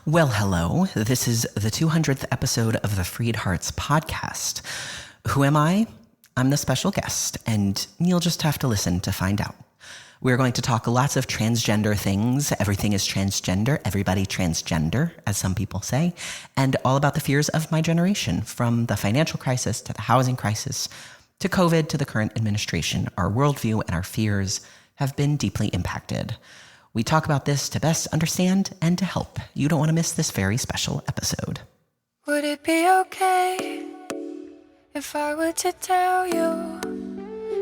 Well, hello. This is the 200th episode of the FreedHearts podcast. Who am I? I'm the special guest, and you'll just have to listen to find out. We're going to talk lots of transgender things. Everything is transgender, everybody transgender, as some people say, and all about the fears of my generation, from the financial crisis to the housing crisis to COVID to the current administration. Our worldview and our fears have been deeply impacted. We talk about this to best understand and to help. You don't want to miss this very special episode. Would it be okay if I were to tell you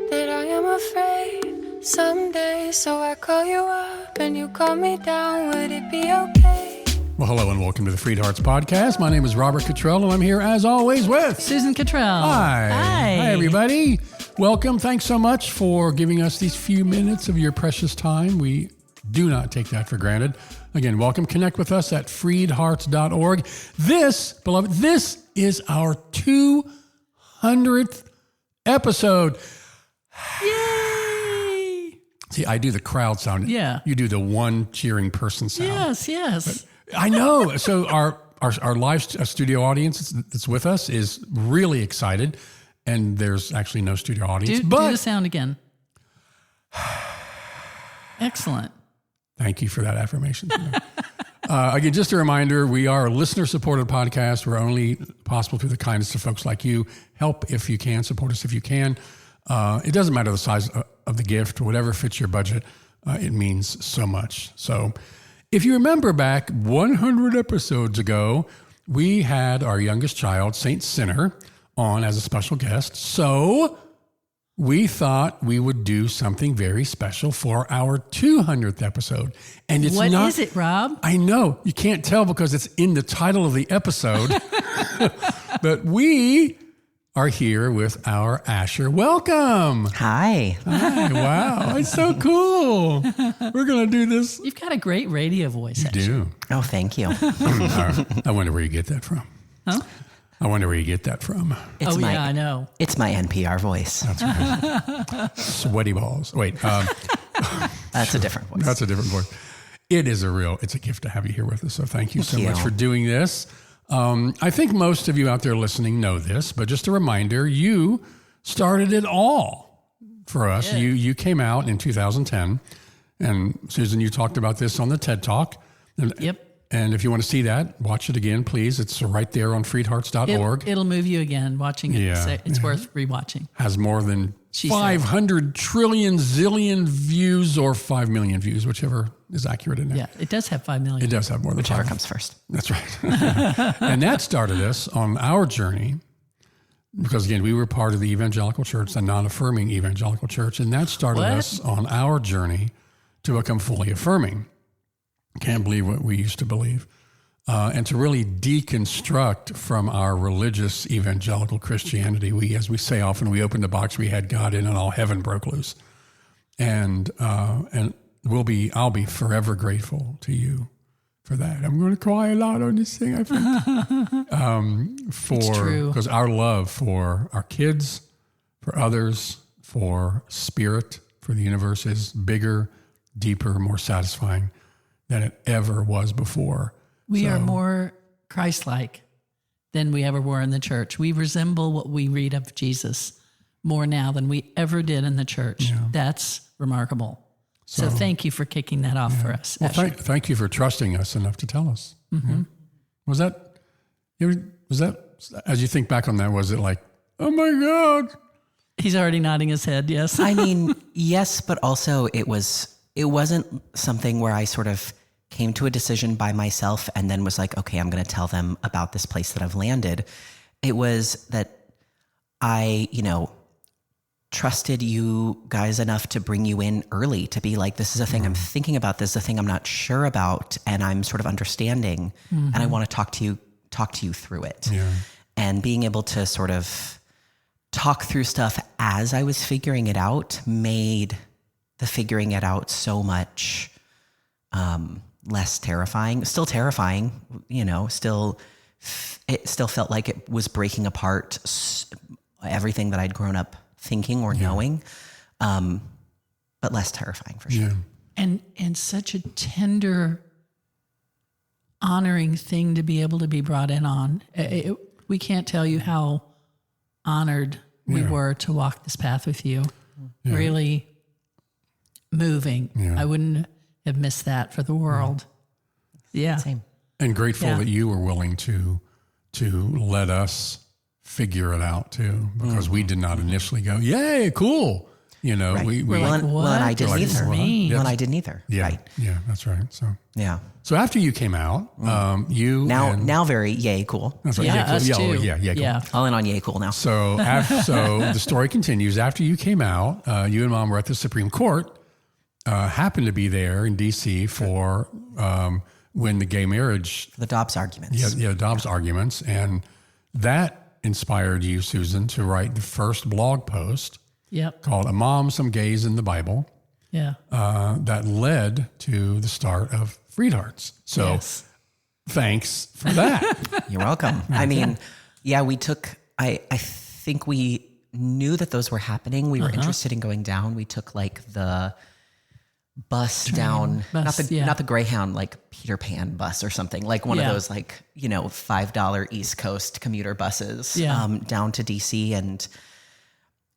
that I am afraid someday? So I call you up and you call me down. Would it be okay? Well, hello and welcome to the FreedHearts podcast. My name is Robert Cottrell and I'm here as always with Susan Cottrell. Hi. Hi, everybody. Welcome. Thanks so much for giving us these few minutes of your precious time. We do not take that for granted. Again, welcome. Connect with us at freedhearts.org. This, beloved, this is our 200th episode. Yay! See, I do the crowd sound. Yeah. You do the one cheering person sound. Yes. But I know. So our live studio audience that's with us is really excited. And there's actually no studio audience. Do the sound again. Excellent. Thank you for that affirmation. Again, just a reminder, we are a listener-supported podcast. We're only possible through the kindness of folks like you. Help if you can, support us if you can. It doesn't matter the size of the gift, whatever fits your budget. It means so much. So if you remember back 100 episodes ago, we had our youngest child, Saint Sinner, on as a special guest. So we thought we would do something very special for our 200th episode. And it's What is it, Rob? I know. You can't tell because it's in the title of the episode. But we are here with our Asher. Welcome. Hi. Hi. Wow. It's so cool. We're going to do this. You've got a great radio voice. You do. Oh, thank you. I wonder where you get that from. Huh? I wonder where you get that from. I know. It's my NPR voice. That's right. Sweaty balls. Wait. That's a different voice. That's a different voice. It's a gift to have you here with us. So thank you so much for doing this. I think most of you out there listening know this, but just a reminder, you started it all for us. Yeah. You came out in 2010, and Susan, you talked about this on the TED Talk. Yep. And if you want to see that, watch it again, please. It's right there on freedhearts.org. It'll move you again watching it. Yeah, It's worth rewatching. Has more than 500 trillion zillion views or 5 million views, whichever is accurate in there. Yeah, it does have 5 million. It does have more than Whichever 5. comes first. That's right. And that started us on our journey because, again, we were part of the evangelical church, the non-affirming evangelical church, and that started us on our journey to become fully affirming. Can't believe what we used to believe. And to really deconstruct from our religious evangelical Christianity. As we say often, we opened the box, we had God in, and all heaven broke loose. And I'll be forever grateful to you for that. I'm going to cry a lot on this thing, I think. It's true. Because our love for our kids, for others, for spirit, for the universe is bigger, deeper, more satisfying than it ever was before. We are more Christ-like than we ever were in the church. We resemble what we read of Jesus more now than we ever did in the church. Yeah. That's remarkable. So thank you for kicking that off for us. Well, thank you for trusting us enough to tell us. Mm-hmm. Was that, as you think back on that, was it like, oh my God? He's already nodding his head, yes. I mean, yes, but also it wasn't something where I sort of came to a decision by myself and then was like, okay, I'm going to tell them about this place that I've landed. It was that I, trusted you guys enough to bring you in early to be like, this is a thing I'm thinking about. This is a thing I'm not sure about. And I'm sort of understanding and I want to talk to you through it. Yeah. And being able to sort of talk through stuff as I was figuring it out made the figuring it out so much less terrifying. Still terrifying, it still felt like it was breaking apart everything that I'd grown up thinking or knowing, but less terrifying for sure. Yeah. And such a tender honoring thing to be able to be brought in on. We can't tell you how honored we were to walk this path with you. Yeah. Really moving. Yeah. I wouldn't have missed that for the world. Yeah. Same. And grateful that you were willing to let us figure it out too, because we did not initially go, yay, cool. You know, right. we well, and I didn't either. Well, and I didn't either. Yeah. Right. Yeah, that's right. So yeah. So after you came out, you now very yay cool. That's right. Yeah, cool. us too. Yeah, cool. Yeah. All in on yay cool now. So the story continues. After you came out, you and Mom were at the Supreme Court. Happened to be there in D.C. for when the gay marriage, for the Dobbs arguments. Yeah, Dobbs arguments, and that inspired you, Susan, to write the first blog post. Yep. Called "A Mom, Some Gays in the Bible." Yeah. That led to the start of FreedHearts. So thanks for that. You're welcome. I mean, yeah, we took, I think we knew that those were happening. We were interested in going down. We took like the bus down, not the Greyhound, like Peter Pan bus or something, like one of those like, $5 East Coast commuter buses down to DC, and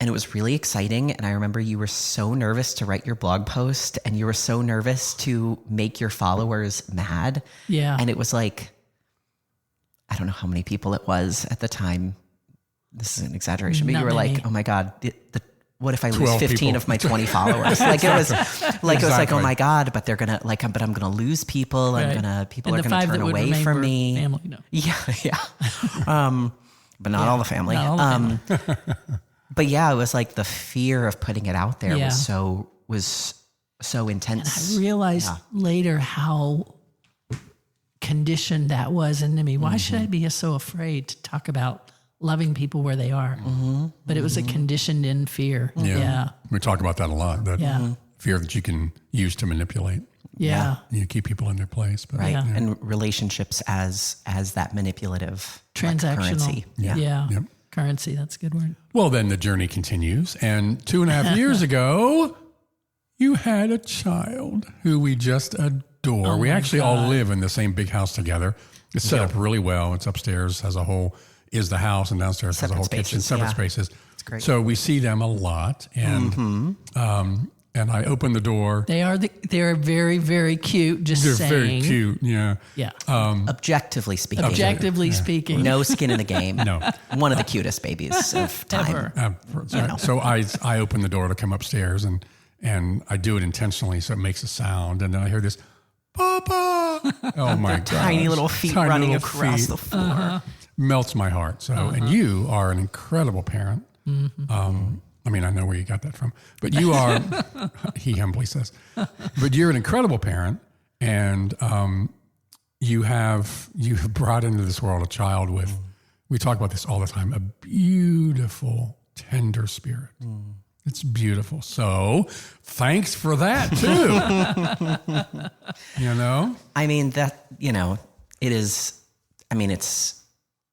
it was really exciting. And I remember you were so nervous to write your blog post, and you were so nervous to make your followers mad. Yeah. And it was like, I don't know how many people it was at the time. This is an exaggeration, but you were like, oh my God, what if I lose 15 people of my 20 followers? Like it was like, it was like, oh my God, but they're going to like, but I'm going to lose people. Right. People are going to turn away from me. Family, no. Yeah. But not all the family. Not all the family. But yeah, it was like the fear of putting it out there was so intense. And I realized later how conditioned that was into me. Why should I be so afraid to talk about loving people where they are? But it was a conditioned in fear. Yeah. We talk about that a lot. That fear that you can use to manipulate. Yeah. You keep people in their place. But, right. And relationships as that manipulative transactional currency. Yeah. Yep. Currency, that's a good word. Well, then the journey continues. And 2.5 years ago, you had a child who we just adore. We actually all live in the same big house together. It's set up really well. It's upstairs, has a whole, is the house, and downstairs has a whole kitchen, separate spaces. It's great. So we see them a lot. And and I open the door. They're very, very cute, They're very cute, yeah. Yeah. Objectively speaking. No skin in the game. No. One of the cutest babies of time. Ever. So I open the door to come upstairs, and I do it intentionally so it makes a sound. And then I hear this, Papa! Oh my God. Tiny little feet running across the floor. Melts my heart. So, and you are an incredible parent. I mean, I know where you got that from, but you are, he humbly says, but you're an incredible parent, and you have brought into this world a child with, we talk about this all the time, a beautiful, tender spirit. It's beautiful. So thanks for that too. I mean, it is, it's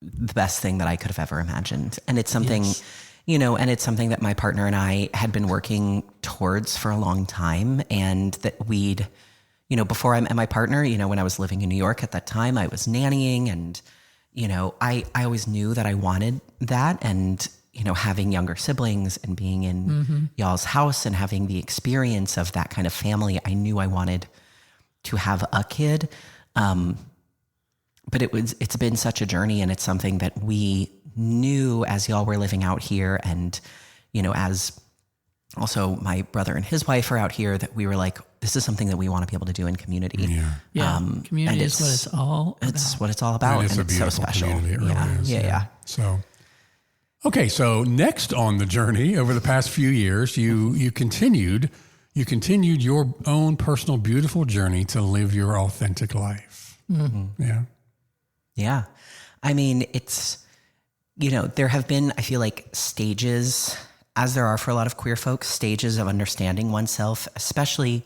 the best thing that I could have ever imagined. And it's something, and it's something that my partner and I had been working towards for a long time. And that we'd, before I met my partner, when I was living in New York at that time, I was nannying, and, I always knew that I wanted that. And, having younger siblings and being in y'all's house and having the experience of that kind of family, I knew I wanted to have a kid. But it's been such a journey, and it's something that we knew as y'all were living out here, and, as also my brother and his wife are out here, that we were like, this is something that we want to be able to do in community. Yeah. Community is what it's all about. It's what it's all about. And it's so special. Community. It really is. Yeah. So, okay. So next on the journey over the past few years, you continued your own personal, beautiful journey to live your authentic life. Yeah. Yeah. I mean, it's, there have been, I feel like, stages, as there are for a lot of queer folks, stages of understanding oneself, especially,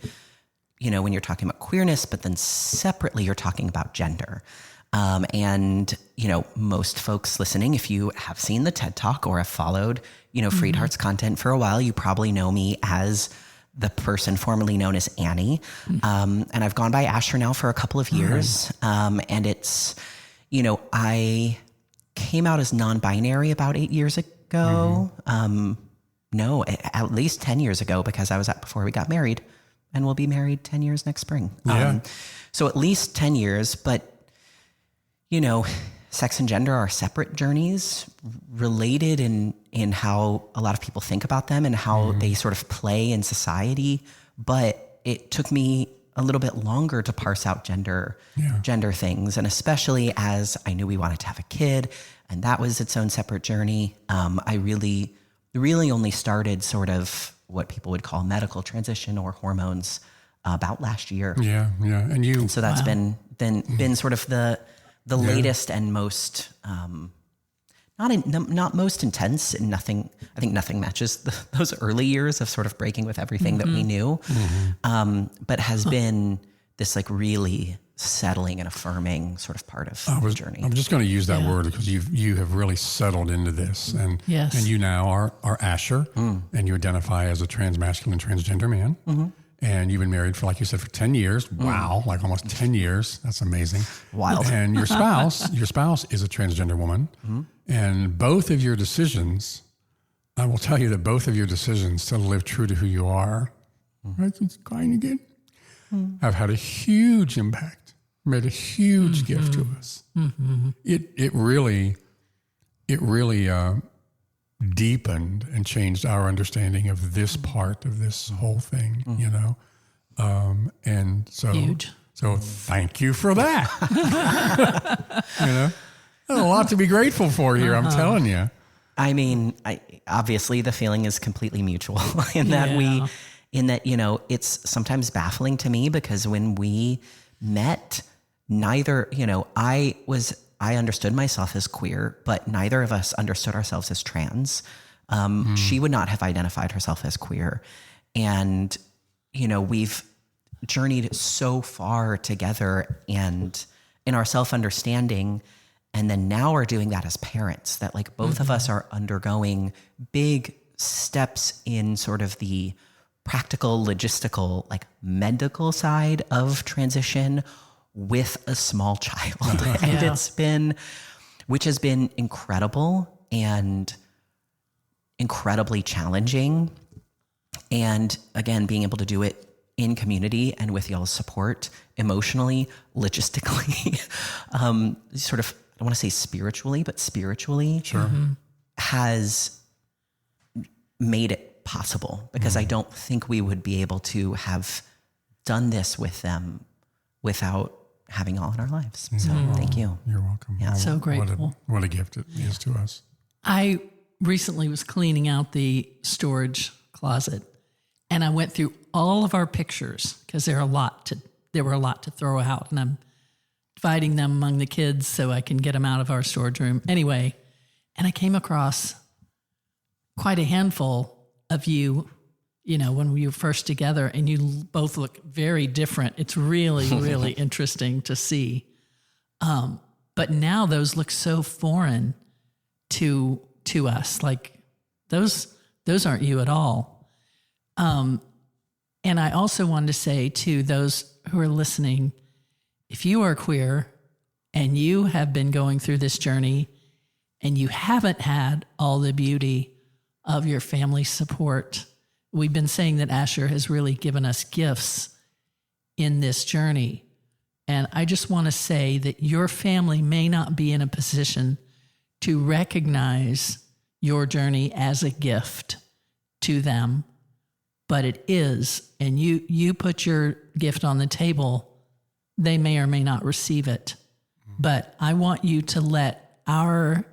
when you're talking about queerness, but then separately you're talking about gender. And, most folks listening, if you have seen the TED Talk or have followed, FreedHearts content for a while, you probably know me as the person formerly known as Annie. And I've gone by Asher now for a couple of years. And it's, I came out as non-binary about 8 years ago. No, at least 10 years ago, because I was at before we got married, and we'll be married 10 years next spring. Yeah. So at least 10 years, but sex and gender are separate journeys, related in how a lot of people think about them and how they sort of play in society. But it took me a little bit longer to parse out gender things. And especially as I knew we wanted to have a kid, and that was its own separate journey. I really only started sort of what people would call medical transition or hormones about last year. Yeah. And so that's been sort of the latest and most, not most intense, and I think nothing matches those early years of sort of breaking with everything that we knew. But has been this like really settling and affirming sort of part of the journey. I'm just going to use that word because you have really settled into this, and you now are Asher, and you identify as a transmasculine, transgender man. And you've been married for, like you said, for 10 years. Wow. Like almost 10 years. That's amazing. Wild. And your spouse is a transgender woman. And both of your decisions, I will tell you that both of your decisions to live true to who you are, right? It's crying again, have had a huge impact, made a huge gift to us. It really deepened and changed our understanding of this part of this whole thing, and so Huge. So thank you for that. There's a lot to be grateful for here. I'm telling you. I mean, obviously the feeling is completely mutual in that it's sometimes baffling to me because when we met, neither, I understood myself as queer, but neither of us understood ourselves as trans. She would not have identified herself as queer. And, we've journeyed so far together and in our self-understanding. And then now we're doing that as parents, that like both of us are undergoing big steps in sort of the practical, logistical, like medical side of transition with a small child. And which has been incredible and incredibly challenging. And again, being able to do it in community and with y'all's support, emotionally, logistically, sort of, I don't want to say spiritually, but spiritually has made it possible, because I don't think we would be able to have done this with them without having all in our lives. So thank you. You're welcome. Yeah, so grateful. What a gift it is to us. I recently was cleaning out the storage closet, and I went through all of our pictures because there were a lot to throw out, and I'm dividing them among the kids so I can get them out of our storage room. Anyway, and I came across quite a handful of you, when we were first together, and you both look very different. It's really, really interesting to see. But now those look so foreign to us. Like those aren't you at all. And I also wanted to say to those who are listening, if you are queer and you have been going through this journey and you haven't had all the beauty of your family support, we've been saying that Asher has really given us gifts in this journey. And I just want to say that your family may not be in a position to recognize your journey as a gift to them, but it is. And you put your gift on the table, they may or may not receive it. But I want you to let our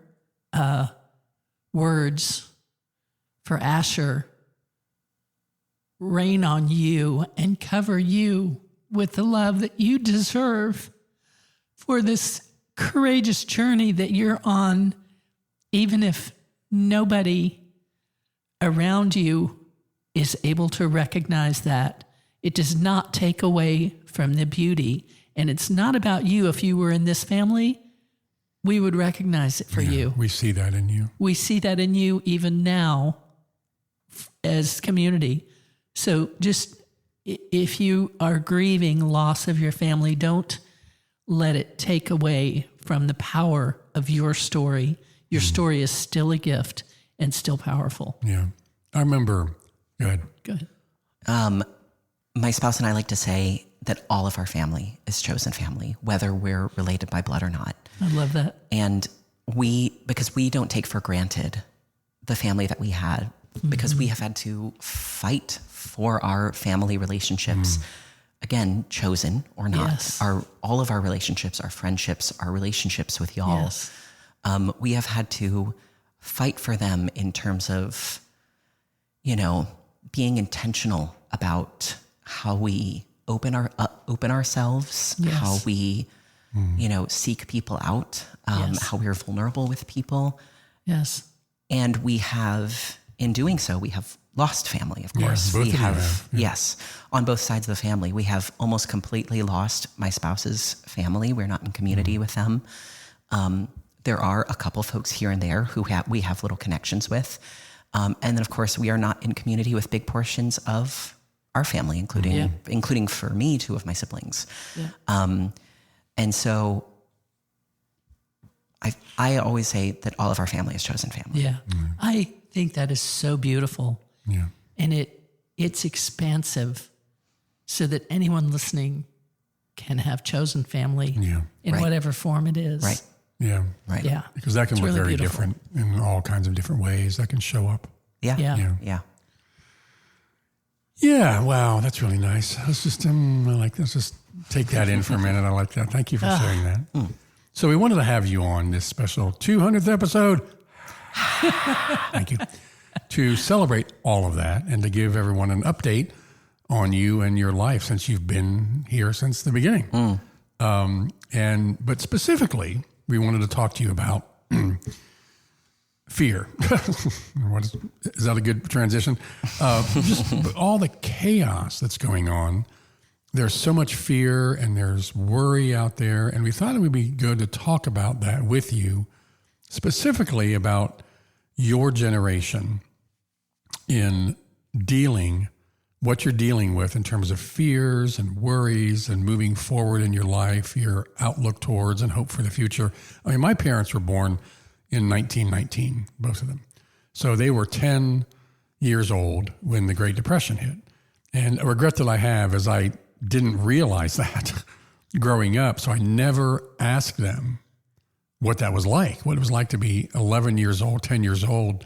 words for Asher rain on you and cover you with the love that you deserve for this courageous journey that you're on, even if nobody around you is able to recognize that. It does not take away from the beauty. And it's not about you. If you were in this family, we would recognize it for you. We see that in you. We see that in you even now as community. So just if you are grieving loss of your family, don't let it take away from the power of your story. Your story is still a gift and still powerful. Yeah. I remember, go ahead. Go ahead. My spouse and I like to say that all of our family is chosen family, whether we're related by blood or not. I love that. And because we don't take for granted the family that we had, because we have had to fight for our family relationships, again, chosen or not. Yes. All of our relationships, our friendships, our relationships with y'all, Yes. we have had to fight for them in terms of, being intentional about how we open ourselves, Yes. how we, seek people out, Yes. how we're vulnerable with people. Yes. And we have, in doing so, we have lost family, of course. both We of you have, have, yeah. yes, on both sides of the family. We have almost completely lost my spouse's family. We're not in community with them. There are a couple folks here and there who we have little connections with. And then, of course, we are not in community with big portions of our family, including for me, 2 of my siblings. Yeah. And so I always say that all of our family is chosen family. Yeah. I think that is so beautiful. Yeah. And it's expansive so that anyone listening can have chosen family in Right. whatever form it is. Right. Yeah. Right. Yeah. Because that can It's look really very beautiful. different in all kinds of different ways that can show up. Yeah. Yeah. Yeah. Yeah. Yeah, wow, that's really nice. Let's just let's just take that in for a minute. I like that. Thank you for sharing that. So we wanted to have you on this special 200th episode. Thank you. To celebrate all of that and to give everyone an update on you and your life since you've been here since the beginning. But specifically, we wanted to talk to you about fear. Is that a good transition? Just all the chaos that's going on. There's so much fear and there's worry out there. And we thought it would be good to talk about that with you, specifically about your generation in what you're dealing with in terms of fears and worries and moving forward in your life, your outlook towards and hope for the future. I mean, my parents were born in 1919, both of them. So they were 10 years old when the Great Depression hit. And a regret that I have is I didn't realize that growing up. So I never asked them what that was like, what it was like to be 11 years old, 10 years old,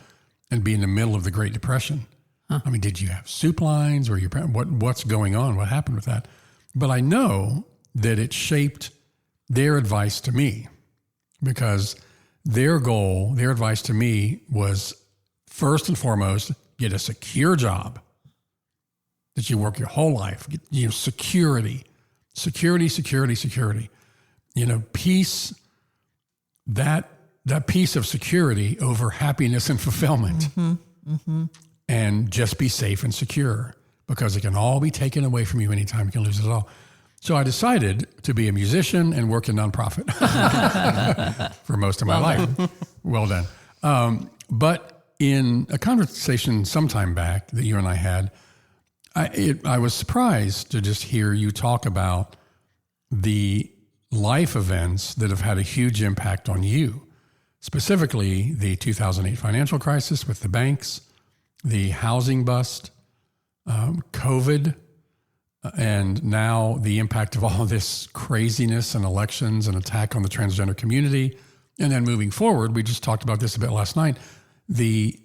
and be in the middle of the Great Depression. I mean, did you have soup lines or what's going on? What happened with that? But I know that it shaped their advice to me because their goal, their advice to me was first and foremost, get a secure job that you work your whole life, get, security, peace, that piece of security over happiness and fulfillment. And just be safe and secure because it can all be taken away from you anytime. You can lose it all. So I decided to be a musician and work in nonprofit for most of my life. Well done. But in a conversation sometime back that you and I had, I was surprised to just hear you talk about the life events that have had a huge impact on you, specifically the 2008 financial crisis with the banks, the housing bust, COVID, and now the impact of all this craziness and elections and attack on the transgender community. And then moving forward, we just talked about this a bit last night, the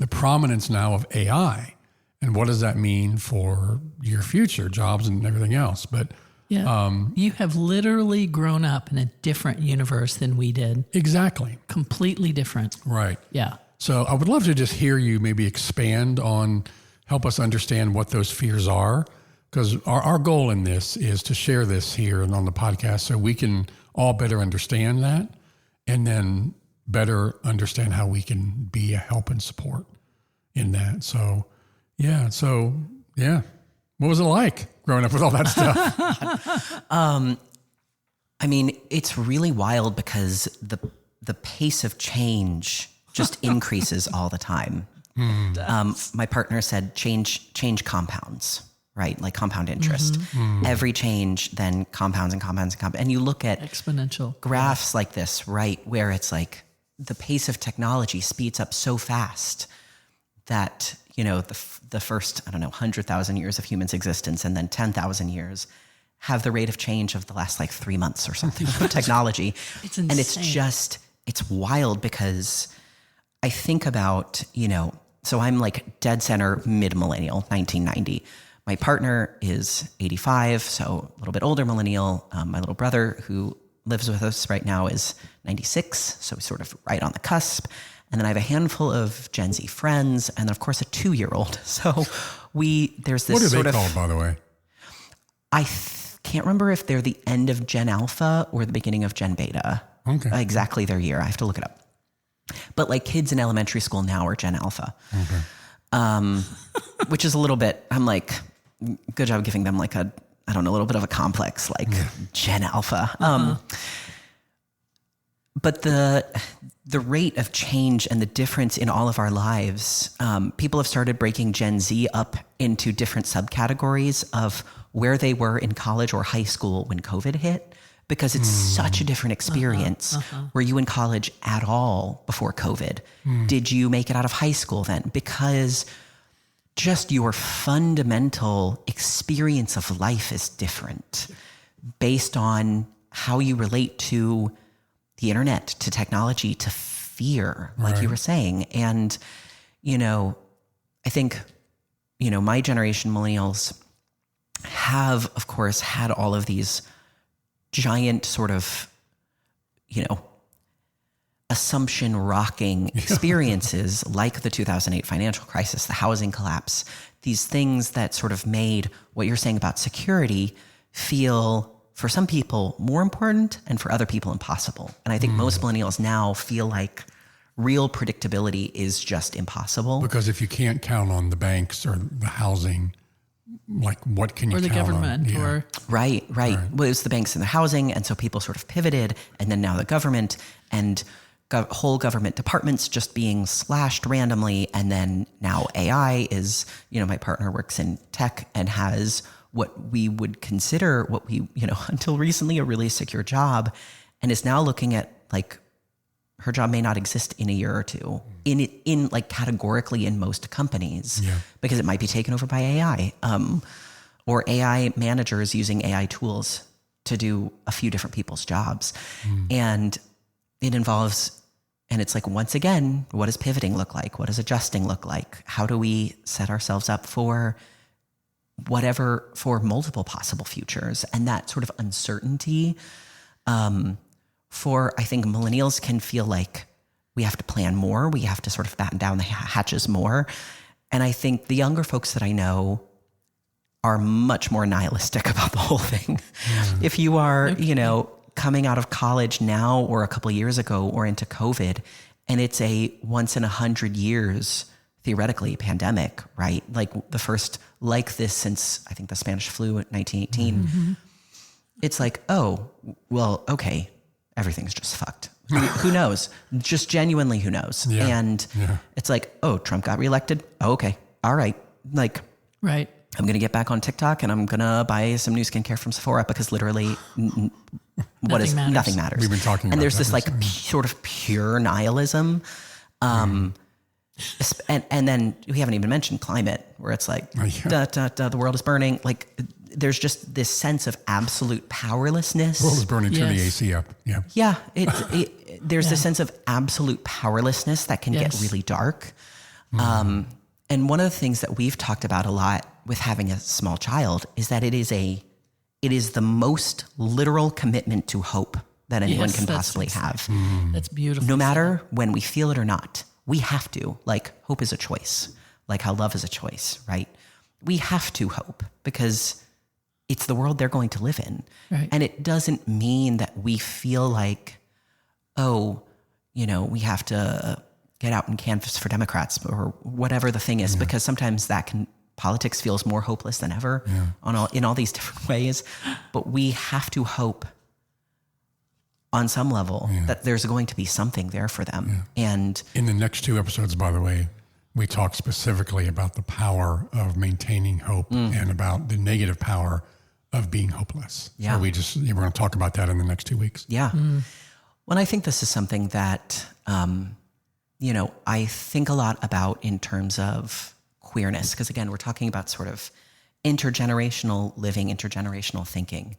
prominence now of AI and what does that mean for your future jobs and everything else. But you have literally grown up in a different universe than we did. Exactly. Completely different. Right. Yeah. So I would love to just hear you maybe expand on, help us understand what those fears are, because our goal in this is to share this here and on the podcast so we can all better understand that and then better understand how we can be a help and support in that. So, yeah. What was it like growing up with all that stuff? I mean, it's really wild because the pace of change just increases all the time. My partner said change compounds, right? Like compound interest. Every change then compounds and compounds and compounds. And you look at Exponential graphs like this, right? Where it's like the pace of technology speeds up so fast that, the first, 100,000 years of humans' existence and then 10,000 years have the rate of change of the last like 3 months or something of technology. It's insane. And it's wild because I think about, so I'm like dead center mid-millennial, 1990. My partner is 85, so a little bit older millennial. My little brother who lives with us right now is 96, so he's sort of right on the cusp. And then I have a handful of Gen Z friends, and then of course a 2-year-old. So there's this What are sort they of called, by the way? I can't remember if they're the end of Gen Alpha or the beginning of Gen Beta. Okay. Exactly their year. I have to look it up. But like kids in elementary school now are Gen Alpha. Okay. Which is a little bit, I'm like, good job giving them like a little bit of a complex, like Gen Alpha. But the rate of change and the difference in all of our lives, people have started breaking Gen Z up into different subcategories of where they were in college or high school when COVID hit, because it's such a different experience. Were you in college at all before COVID? Did you make it out of high school then? Because just your fundamental experience of life is different based on how you relate to the internet, to technology, to fear, like you were saying. And, I think, my generation, millennials, have, of course, had all of these giant sort of, assumption rocking experiences like the 2008 financial crisis, the housing collapse, these things that sort of made what you're saying about security feel, for some people, more important and for other people impossible. And I think most millennials now feel like real predictability is just impossible. Because if you can't count on the banks or the housing, like what can you or the count government on? Yeah. or Right. Well, it was the banks and the housing. And so people sort of pivoted, and then now the government and whole government departments just being slashed randomly. And then now AI is, my partner works in tech and has what we would consider until recently a really secure job, and is now looking at like her job may not exist in a year or two in like categorically in most companies because it might be taken over by AI, or AI managers using AI tools to do a few different people's jobs. And it involves, and it's like, once again, what does pivoting look like? What does adjusting look like? How do we set ourselves up for multiple possible futures? And that sort of uncertainty, I think millennials can feel like we have to plan more. We have to sort of batten down the hatches more. And I think the younger folks that I know are much more nihilistic about the whole thing. If you are, coming out of college now or a couple of years ago or into COVID, and it's a once in 100 years, theoretically, pandemic, right? Like the first like this since I think the Spanish flu in 1918. It's like, oh, well, okay, everything's just fucked. Who knows? Just genuinely, who knows? And it's like, oh, Trump got reelected. Oh, okay. All right. Like, right. I'm going to get back on TikTok and I'm going to buy some new skincare from Sephora because literally nothing matters. We've been talking about and there's that this like sort of pure nihilism. And then we haven't even mentioned climate, where it's like, the world is burning. Like, there's just this sense of absolute powerlessness. The world is burning, turn the AC up. Yeah. Yeah. There's this sense of absolute powerlessness that can get really dark. And one of the things that we've talked about a lot with having a small child is that it is the most literal commitment to hope that anyone can possibly have. That's beautiful. No matter when we feel it or not, we have to. Like, hope is a choice, like how love is a choice, right? We have to hope because it's the world they're going to live in. Right. And it doesn't mean that we feel like, we have to get out and canvass for Democrats or whatever the thing is, because sometimes politics feels more hopeless than ever in all these different ways. But we have to hope on some level that there's going to be something there for them. And in the next 2 episodes, by the way, we talk specifically about the power of maintaining hope and about the negative power of being hopeless. Yeah. So we're going to talk about that in the next 2 weeks. Yeah. Well, I think this is something that, I think a lot about in terms of queerness, because again, we're talking about sort of intergenerational living, intergenerational thinking.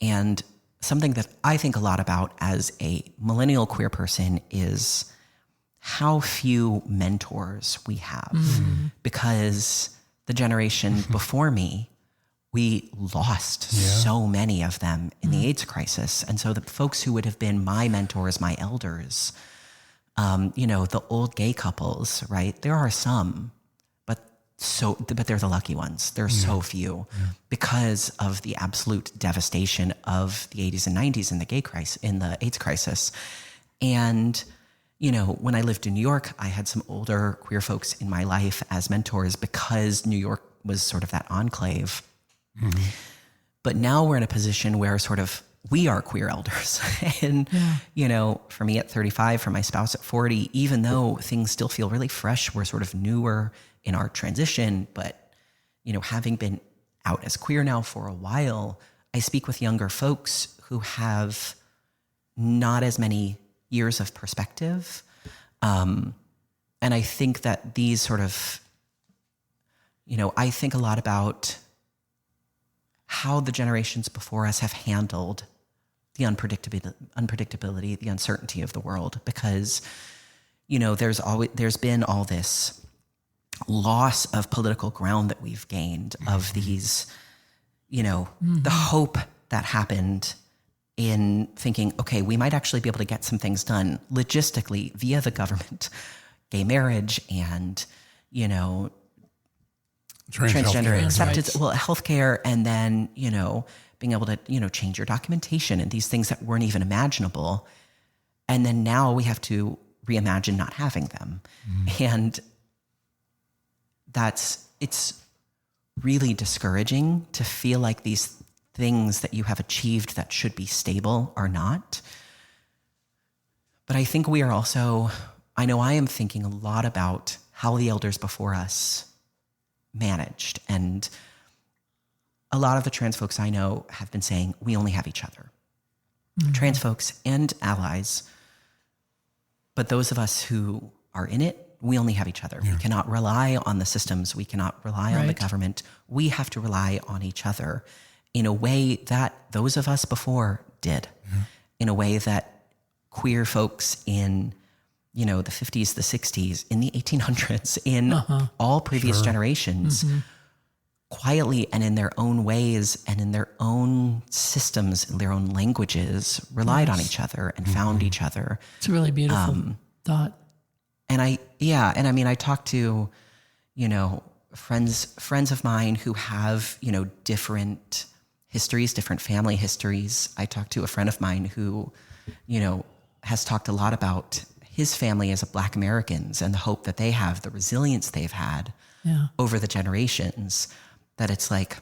And something that I think a lot about as a millennial queer person is how few mentors we have, because the generation before me, we lost so many of them in the AIDS crisis. And so the folks who would have been my mentors, my elders, the old gay couples, right? There are some, but they're the lucky ones. There are so few because of the absolute devastation of the 80s and 90s in the AIDS crisis. And when I lived in New York, I had some older queer folks in my life as mentors because New York was sort of that enclave. But now we're in a position where sort of we are queer elders. And, for me at 35, for my spouse at 40, even though things still feel really fresh, we're sort of newer in our transition. But, having been out as queer now for a while, I speak with younger folks who have not as many years of perspective. And I think that these sort of, I think a lot about how the generations before us have handled the unpredictability, the uncertainty of the world, because, there's been all this loss of political ground that we've gained of these, the hope that happened in thinking, okay, we might actually be able to get some things done logistically via the government, gay marriage and, transgender acceptance, healthcare, and then, being able to, change your documentation and these things that weren't even imaginable. And then now we have to reimagine not having them. And it's really discouraging to feel like these things that you have achieved that should be stable are not. But I think we are also, I know I am thinking a lot about how the elders before us managed. And a lot of the trans folks I know have been saying, we only have each other. Trans folks and allies. But those of us who are in it, we only have each other. We cannot rely on the systems. We cannot rely on the government. We have to rely on each other in a way that those of us before did, in a way that queer folks in, the 50s, the 60s, in the 1800s, in all previous generations, quietly and in their own ways and in their own systems, in their own languages, relied on each other and found each other. It's a really beautiful thought. And I talk to, friends of mine who have, different histories, different family histories. I talked to a friend of mine who, has talked a lot about his family as Black Americans and the hope that they have, the resilience they've had over the generations, that it's like,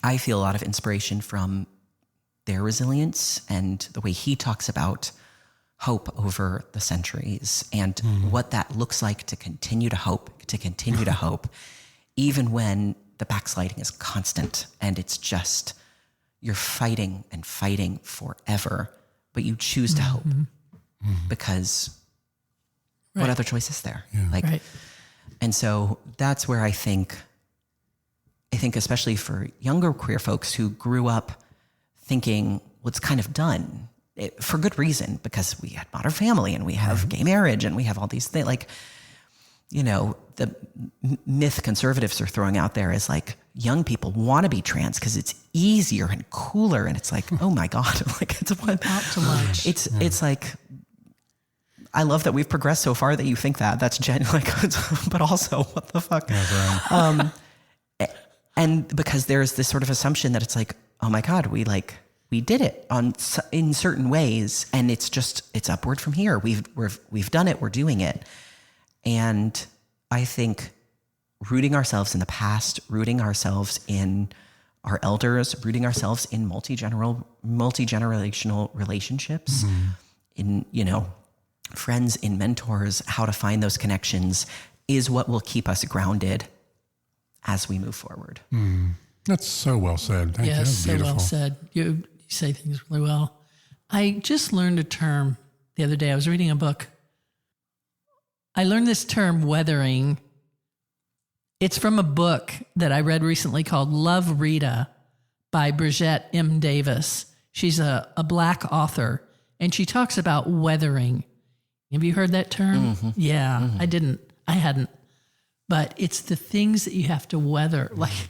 I feel a lot of inspiration from their resilience and the way he talks about hope over the centuries and what that looks like to continue to hope, even when the backsliding is constant and it's just, you're fighting and fighting forever, but you choose to hope because what other choice is there? And so that's where I think especially for younger queer folks who grew up thinking, well, it's kind of done, for good reason, because we had modern family and we have gay marriage and we have all these things, the myth conservatives are throwing out there is like, young people want to be trans because it's easier and cooler. And it's like, oh my God, it's what out to lunch. It's like, I love that we've progressed so far that you think that. That's genuine, but also what the fuck? And because there's this sort of assumption that it's like, oh my God, we did it in certain ways, and it's upward from here. We've done it. We're doing it, and I think rooting ourselves in the past, rooting ourselves in our elders, rooting ourselves in multi-generational relationships, in friends, in mentors, how to find those connections, is what will keep us grounded as we move forward. That's so well said. Thank you. Yes, That's so beautiful. well said. You say things really well. I just learned a term the other day. I was reading a book. I learned this term, weathering. It's from a book that I read recently called Love Rita by Bridget M. Davis. She's a Black author, and she talks about weathering. Have you heard that term? Mm-hmm. Yeah, mm-hmm. I hadn't. But it's the things that you have to weather. Like,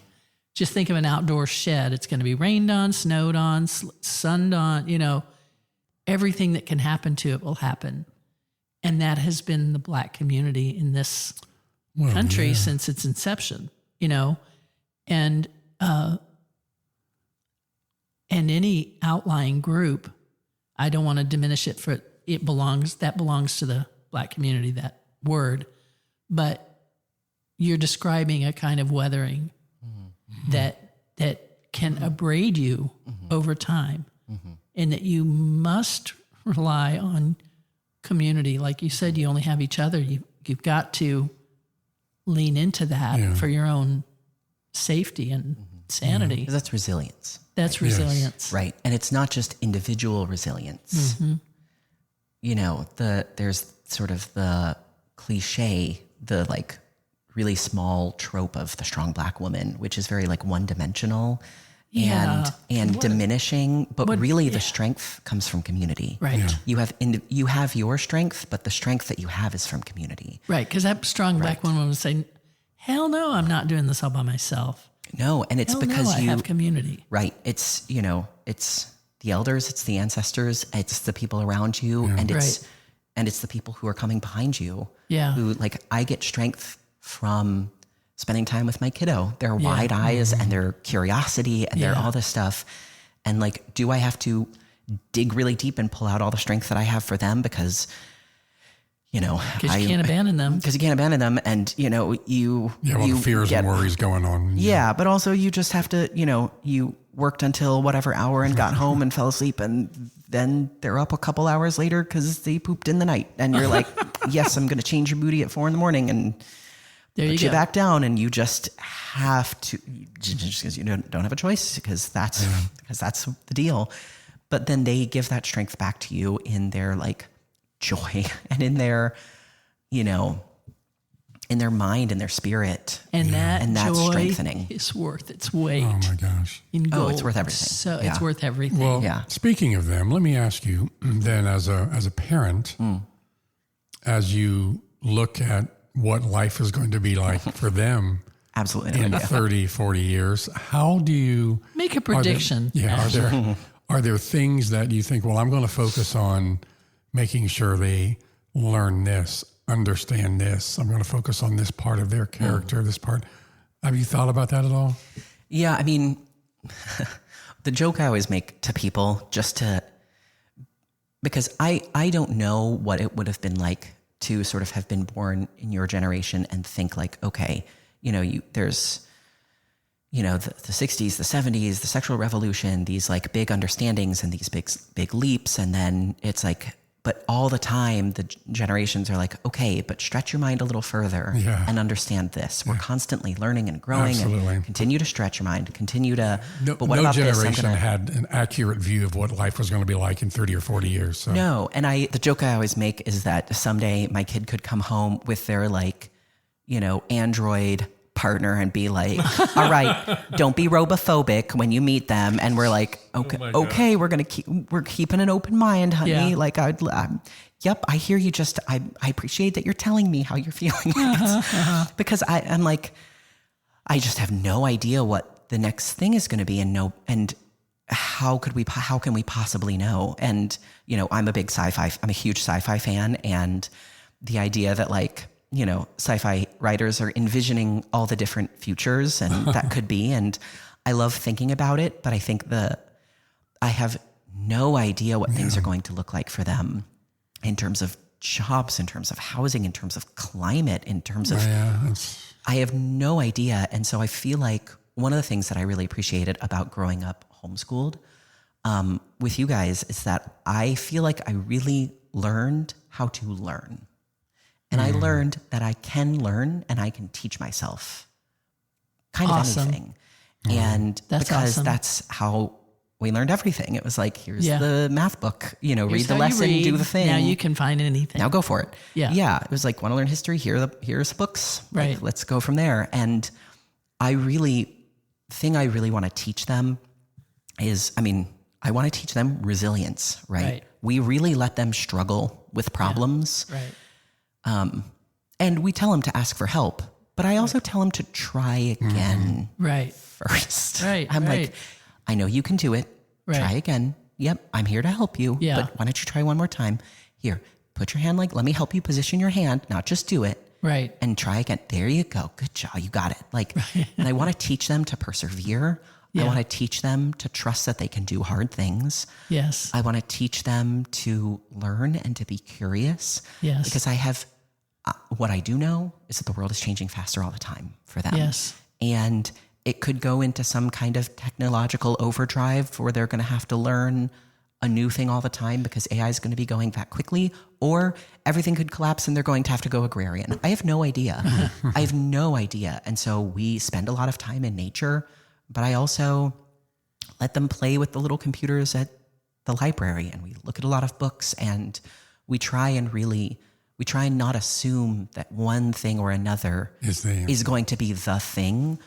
just think of an outdoor shed. It's going to be rained on, snowed on, sunned on, everything that can happen to it will happen. And that has been the Black community in this country since its inception, and any outlying group, I don't want to diminish it that belongs to the Black community, that word, but you're describing a kind of weathering that can abrade you over time, and that you must rely on community. Like you said, you only have each other. You've got to lean into that for your own safety and sanity. That's resilience. That's resilience. Right. And it's not just individual resilience. There's sort of the cliche, the like really small trope of the strong Black woman, which is very like one-dimensional and diminishing, but really the strength comes from community. Right. Yeah. You have your strength, but the strength that you have is from community. Right, because that strong Black woman would say, hell no, I'm not doing this all by myself. No, and it's because I have community. Right. It's, it's the elders, it's the ancestors, it's the people around you, and it's the people who are coming behind you. Yeah. Who, like, I get strength from spending time with my kiddo, their wide eyes and their curiosity and their all this stuff. And like, do I have to dig really deep and pull out all the strength that I have for them? Because, because you can't abandon them. Because you can't abandon them. And, you the fears and worries going on. Yeah. But also you just have to, you worked until whatever hour and got home and fell asleep. And then they're up a couple hours later because they pooped in the night. And you're like, yes, I'm going to change your booty at 4 a.m. and put you back down, and you just have to, just because you don't have a choice, because that's the deal. But then they give that strength back to you in their like joy and in their, in their mind and their spirit, and that joy strengthening is worth its weight. Oh my gosh! In gold. It's worth everything. So it's worth everything. Well, speaking of them, let me ask you then, as a parent, as you look at what life is going to be like for them absolutely in 30, 40 years, how do you make a prediction? Are there things that you think, well, I'm going to focus on making sure they learn this, understand this. I'm going to focus on this part of their character, this part. Have you thought about that at all? Yeah. I mean, the joke I always make to people because I don't know what it would have been like to sort of have been born in your generation and think like, okay, there's, the 60s, the 70s, the sexual revolution, these like big understandings and these big leaps. And then it's like, but all the time the generations are like, okay, but stretch your mind a little further and understand this. We're constantly learning and growing and continue to stretch your mind, continue to, but what about this? No generation had an accurate view of what life was going to be like in 30 or 40 years. So. No. And the joke I always make is that someday my kid could come home with their like, Android partner and be like, all right, don't be robophobic when you meet them. And we're like, okay, we're keeping an open mind, honey. Yeah. Like yep, I hear you. I appreciate that you're telling me how you're feeling. Because I'm like, I just have no idea what the next thing is going to be. And how can we possibly know? And, I'm a huge sci-fi fan. And the idea that like, sci-fi writers are envisioning all the different futures and that could be. And I love thinking about it, but I think I have no idea what things are going to look like for them in terms of jobs, in terms of housing, in terms of climate, in terms of, I have no idea. And so I feel like one of the things that I really appreciated about growing up homeschooled with you guys is that I feel like I really learned how to learn. And I learned that I can learn and I can teach myself kind of anything. And that's how we learned everything. It was like, here's the math book, read the lesson, do the thing. Now you can find anything. Now go for it. Yeah. It was like, want to learn history? Here's the books. Right. Like, let's go from there. And the thing I really want to teach them is, I want to teach them resilience, right? We really let them struggle with problems. Yeah. Right. And we tell them to ask for help, but I also tell them to try again first. Right. I'm like, I know you can do it. Right. Try again. Yep. I'm here to help you. Yeah. But why don't you try one more time? Here, put your hand let me help you position your hand, not just do it. Right. And try again. There you go. Good job. You got it. And I want to teach them to persevere. I want to teach them to trust that they can do hard things. Yes. I want to teach them to learn and to be curious. Yes. Because I have, what I do know is that the world is changing faster all the time for them. Yes. And it could go into some kind of technological overdrive where they're going to have to learn a new thing all the time because AI is going to be going that quickly, or everything could collapse and they're going to have to go agrarian. I have no idea. I have no idea. And so we spend a lot of time in nature, but I also let them play with the little computers at the library, and we look at a lot of books, and we try and not assume that one thing or another is going to be the thing.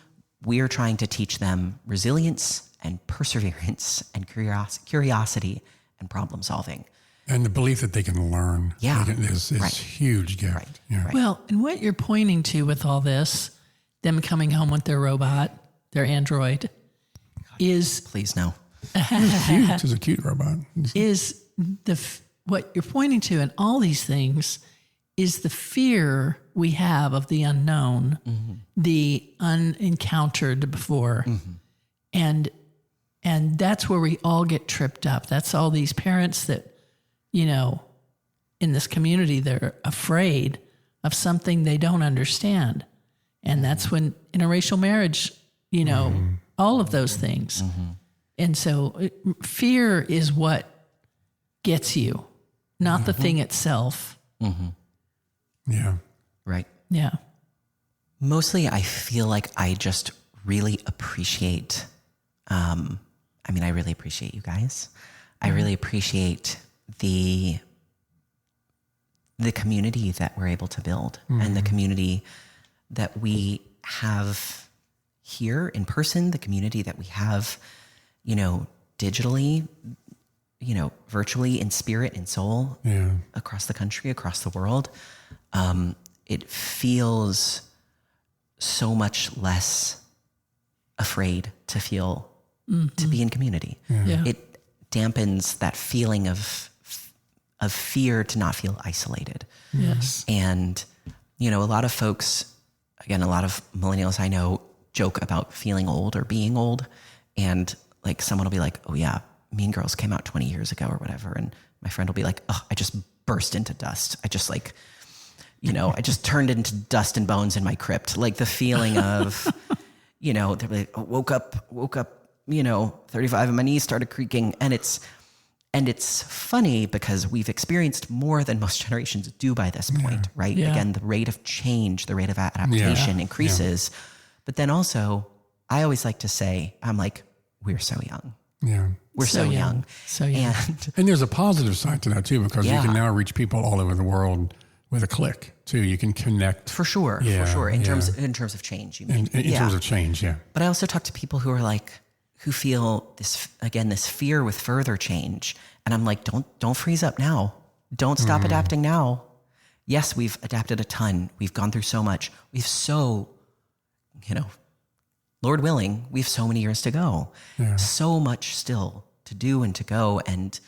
We're trying to teach them resilience and perseverance and curiosity and problem solving. And the belief that they can learn is huge gift. Right. Yeah. Right. Well, and what you're pointing to with all this, them coming home with their robot, their android, is... Please no. It's a cute robot. Is what you're pointing to in all these things is the fear we have of the unknown, the unencountered before. And that's where we all get tripped up. That's all these parents that, in this community, they're afraid of something they don't understand. And that's when interracial marriage, all of those things. And so fear is what gets you, not the thing itself. Yeah. Right. Yeah. Mostly I feel like I just really appreciate, I really appreciate you guys. I really appreciate the community that we're able to build and the community that we have here in person, the community that we have, digitally, virtually, in spirit and soul, across the country, across the world. It feels so much less afraid to feel, to be in community. Yeah. It dampens that feeling of fear to not feel isolated. Yes. And, a lot of folks, again, a lot of millennials I know joke about feeling old or being old. And someone will be like, oh yeah, Mean Girls came out 20 years ago or whatever. And my friend will be like, oh, I just burst into dust. I just I just turned into dust and bones in my crypt. The feeling of, they're like, oh, woke up, 35 and my knees started creaking. And it's funny because we've experienced more than most generations do by this point, right? Yeah. Again, the rate of change, the rate of adaptation increases. Yeah. But then also, I always like to say, I'm like, we're so young. Yeah. We're so young. So young. And there's a positive side to that too, because you can now reach people all over the world with a click too. You can connect. For sure. In terms of change, you mean. In terms of change, yeah. But I also talk to people who are who feel this fear with further change. And I'm like, don't freeze up now. Don't stop adapting now. Yes, we've adapted a ton. We've gone through so much. We've Lord willing, we have so many years to go. Yeah. So much still to do and to go. And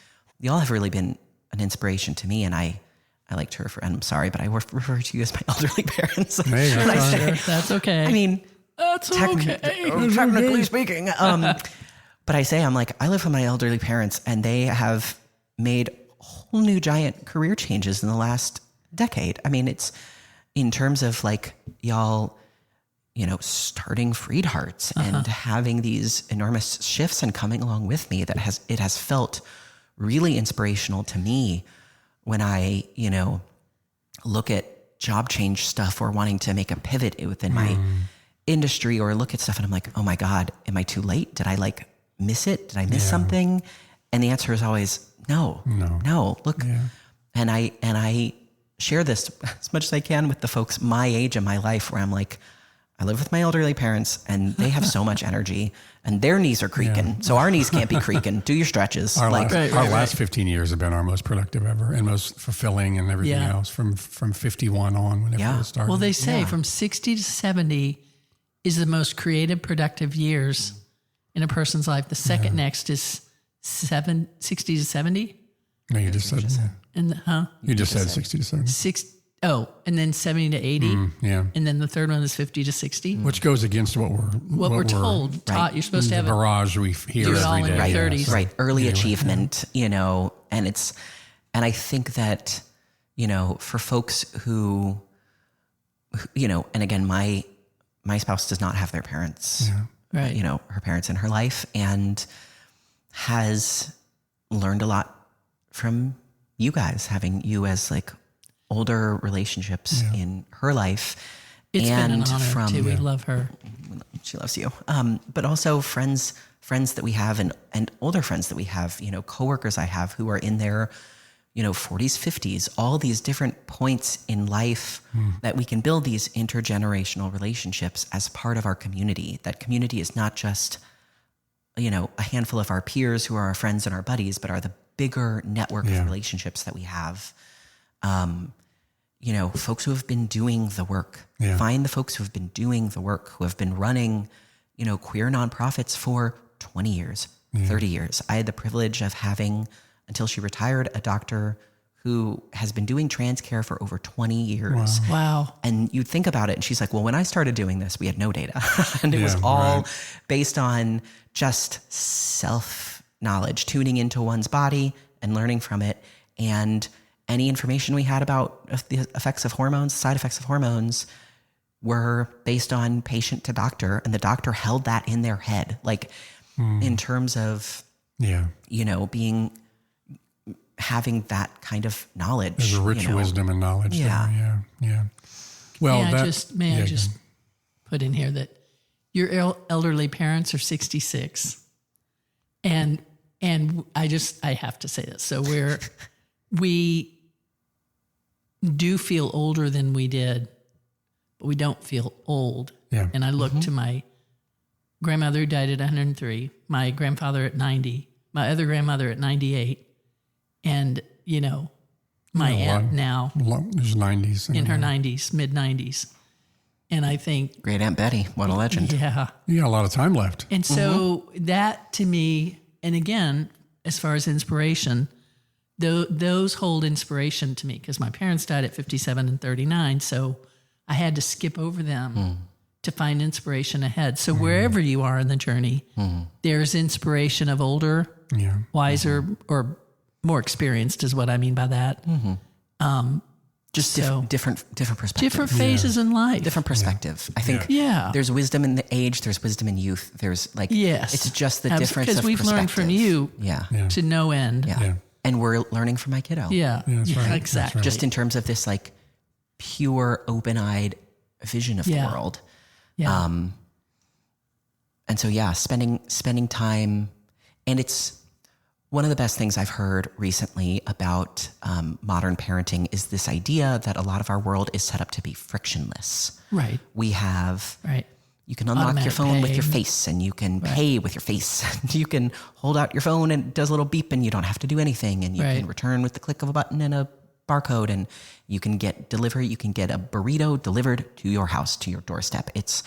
y'all have really been an inspiration to me. And I like to refer, and I'm sorry, but I refer to you as my elderly parents. Hey, that's okay. That's technically speaking. But I say, I'm like, I live with my elderly parents and they have made whole new giant career changes in the last decade. It's in terms of y'all, starting FreedHearts and having these enormous shifts and coming along with me, it has felt really inspirational to me when I, look at job change stuff or wanting to make a pivot within my industry or look at stuff and I'm like, oh my God, am I too late? Did I like miss it? Did I miss something? And the answer is always no. Look, and I share this as much as I can with the folks my age in my life where I'm like, I live with my elderly parents and they have so much energy and their knees are creaking. So our knees can't be creaking. Do your stretches. Our last 15 years have been our most productive ever and most fulfilling and everything else from 51 on whenever it started. Well, they say from 60 to 70 is the most creative, productive years in a person's life. The second next is 60 to 70. No, you just said And you just said 60 to 70. And then 70 to 80. And then the third one is 50 to 60. Which goes against what we're told, taught. You're supposed to have the barrage we hear do it all every in day. your 30s. Right. Early achievement, and I think that, for folks who, and again, my spouse does not have their parents, her parents in her life and has learned a lot from you guys, having you as like older relationships in her life. It's and been an honor too. We love her. She loves you. But also friends that we have and older friends that we have, coworkers I have who are in their, 40s, 50s, all these different points in life that we can build these intergenerational relationships as part of our community. That community is not just, a handful of our peers who are our friends and our buddies, but are the bigger network of relationships that we have. Folks who have been doing the work. Find the folks who have been doing the work, who have been running, queer nonprofits for 20 years, 30 years. I had the privilege of having, until she retired, a doctor who has been doing trans care for over 20 years. Wow. And you'd think about it, and she's like, well, when I started doing this, we had no data. And it was all based on just self-knowledge, tuning into one's body and learning from it. And any information we had about the effects of hormones, side effects of hormones, were based on patient to doctor, and the doctor held that in their head. Like in terms of, having that kind of knowledge. There's a rich wisdom and knowledge there. Yeah. Well, may I just put in here that your elderly parents are 66. And I have to say this. So we do feel older than we did, but we don't feel old. Yeah. And I look to my grandmother who died at 103, my grandfather at 90, my other grandmother at 98, and, my aunt now there's 90s in her 90s, mid 90s. And I think Great Aunt Betty, what a legend. Yeah. You got a lot of time left. And so that to me, and again, as far as inspiration, those hold inspiration to me because my parents died at 57 and 39. So I had to skip over them to find inspiration ahead. So wherever you are in the journey, there's inspiration of older, wiser, or more experienced is what I mean by that. Just different perspectives. Different phases in life. Different perspective. I think there's wisdom in the age, there's wisdom in youth. There's it's just the difference of perspective. Because we've learned from you to no end. Yeah. And we're learning from my kiddo. Yeah, that's right. Exactly. Just in terms of this pure, open-eyed vision of the world. Yeah. And so, spending time, and it's one of the best things I've heard recently about modern parenting is this idea that a lot of our world is set up to be frictionless. Right. We have, you can unlock Automatic your phone with pay. your face, and you can pay with your face. You can hold out your phone and it does a little beep and you don't have to do anything. And you can return with the click of a button and a barcode, and you can get delivery. You can get a burrito delivered to your house, to your doorstep. It's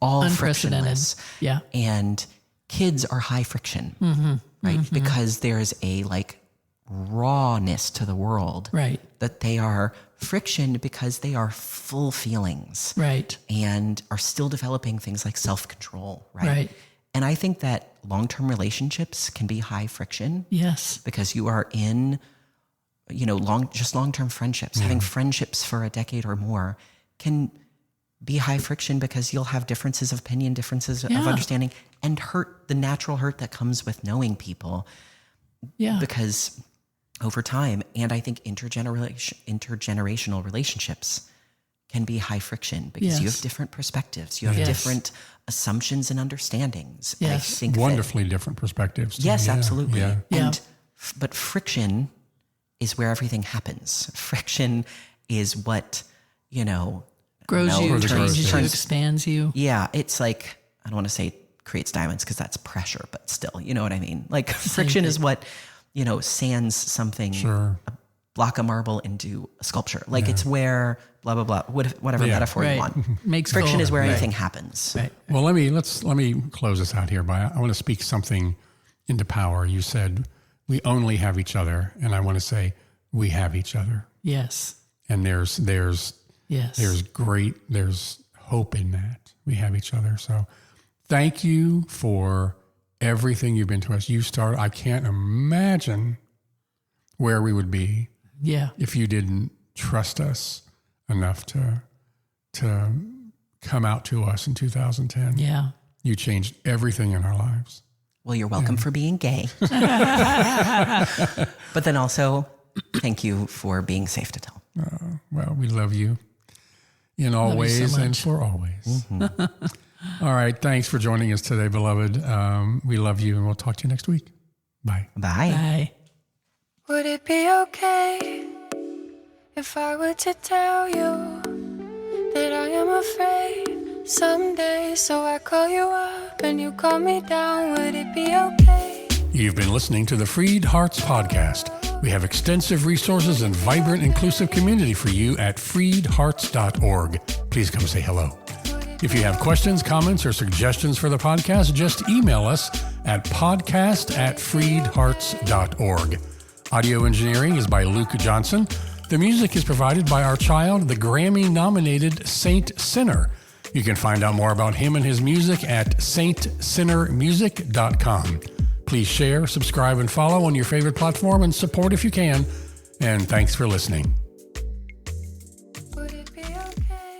all frictionless. Yeah. And kids are high friction, right? Because there's a rawness to the world, Right. that they are friction because they are full feelings, Right. and are still developing things like self-control, right? Right. And I think that long-term relationships can be high friction Yes. because you are in, long-term friendships. Having friendships for a decade or more can be high friction because you'll have differences of opinion, differences of understanding, and the natural hurt that comes with knowing people. Yeah. Because over time. And I think intergenerational relationships can be high friction because you have different perspectives. You have different assumptions and understandings. And I think wonderfully different perspectives. Yes, absolutely. Yeah. But friction is where everything happens. Friction is what, grows you, changes you, turns, expands you. Yeah, it's like, I don't want to say creates diamonds because that's pressure, but still, you know what I mean? Like friction is what, sands something, a block of marble into a sculpture. Like it's where blah, blah, blah, whatever metaphor you want. Makes friction is where anything happens. Right. Well, let me close this out here I want to speak something into power. You said we only have each other, and I want to say we have each other. Yes. And there's hope in that. We have each other. So thank you for everything you've been to us. I can't imagine where we would be if you didn't trust us enough to come out to us in 2010. Yeah. You changed everything in our lives. Well, you're welcome for being gay. But then also, thank you for being safe to tell. Well, we love you in all ways and for always. All right. Thanks for joining us today, beloved. We love you, and we'll talk to you next week. Bye. Bye. Bye. Would it be okay if I were to tell you that I am afraid someday? So I call you up and you call me down. Would it be okay? You've been listening to the FreedHearts podcast. We have extensive resources and vibrant, inclusive community for you at freedhearts.org. Please come say hello. If you have questions, comments, or suggestions for the podcast, just email us at podcast@freedhearts.org. Audio engineering is by Luke Johnson. The music is provided by our child, the Grammy-nominated Saint Sinner. You can find out more about him and his music at saintsinnermusic.com. Please share, subscribe, and follow on your favorite platform and support if you can. And thanks for listening. Would it be okay?